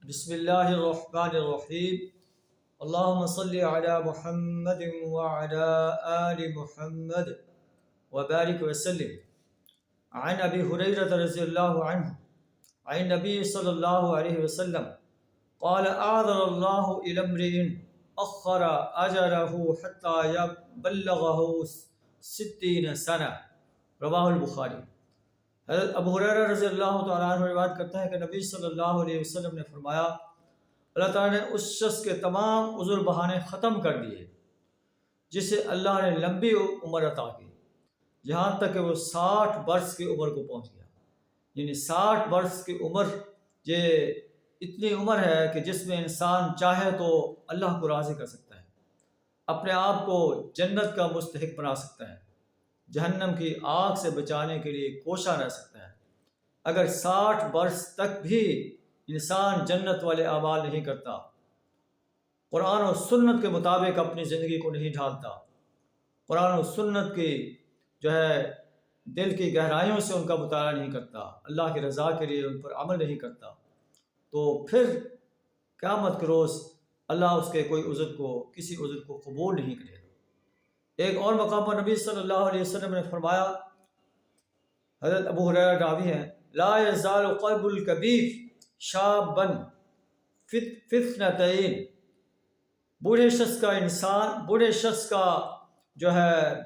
بسم اللہ الرحمن الرحیم اللہم صلی علی محمد وعلی آل محمد وبارک وسلم عن ابی ہریرہ رضی اللہ عنہ عن نبی صلی اللہ علیہ وسلم قال اعذر اللہ الی امرئ اخر اجرہ حتی بلغہ 60 سنہ رواہ البخاری۔ حضرت ابو ہریرہ رضی اللہ تعالیٰ عنہ روایت کرتا ہے کہ نبی صلی اللہ علیہ وسلم نے فرمایا اللہ تعالیٰ نے اس شخص کے تمام عذر بہانے ختم کر دیے جسے اللہ نے لمبی عمر عطا کی، یہاں تک کہ وہ 60 برس کی عمر کو پہنچ گیا۔ یعنی 60 برس کی عمر یہ اتنی عمر ہے کہ جس میں انسان چاہے تو اللہ کو راضی کر سکتا ہے، اپنے آپ کو جنت کا مستحق بنا سکتا ہے، جہنم کی آگ سے بچانے کے لیے کوشاں رہ سکتا ہے۔ اگر 60 برس تک بھی انسان جنت والے اعمال نہیں کرتا، قرآن و سنت کے مطابق اپنی زندگی کو نہیں ڈھالتا، قرآن و سنت کی دل کی گہرائیوں سے ان کا مطالعہ نہیں کرتا، اللہ کی رضا کے لیے ان پر عمل نہیں کرتا، تو پھر قیامت کے روز اللہ اس کے کسی عذر کو قبول نہیں کرے گا۔ ایک اور مقام پر نبی صلی اللہ علیہ وسلم نے فرمایا، حضرت ابو ہریرہ راوی ہیں، لا یزال قلب الکبیر شابا فی اثنتین، بوڑھے شخص کا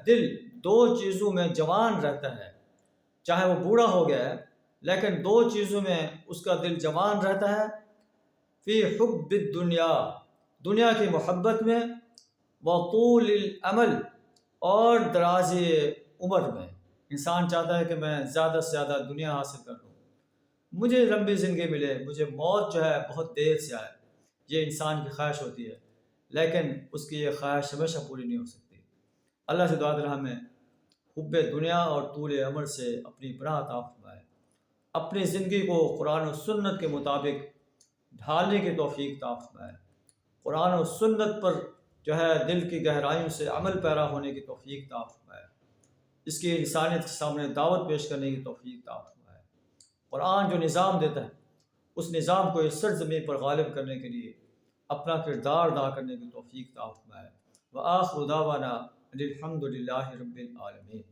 دل 2 چیزوں میں جوان رہتا ہے، چاہے وہ بوڑھا ہو گیا ہے لیکن 2 چیزوں میں اس کا دل جوان رہتا ہے، فی حب الدنیا، دنیا کی محبت میں، وطول العمل، اور دراز عمر میں۔ انسان چاہتا ہے کہ میں زیادہ سے زیادہ دنیا حاصل کر لوں، مجھے لمبی زندگی ملے، مجھے موت بہت دیر سے آئے، یہ انسان کی خواہش ہوتی ہے، لیکن اس کی یہ خواہش ہمیشہ پوری نہیں ہو سکتی۔ اللہ سے دعا کریں ہمیں حب دنیا اور طول عمر سے اپنی پناہ عطا فرمائے، اپنی زندگی کو قرآن و سنت کے مطابق ڈھالنے کی توفیق عطا فرمائے، قرآن و سنت پر دل کی گہرائیوں سے عمل پیرا ہونے کی توفیق عطا فرمائے، اس کی انسانیت کے سامنے دعوت پیش کرنے کی توفیق عطا فرمائے۔ قرآن جو نظام دیتا ہے اس نظام کو اس سرزمین پر غالب کرنے کے لیے اپنا کردار ادا کرنے کی توفیق عطا فرمائے۔ وآخر دعوانا الحمد للہ رب العالمین۔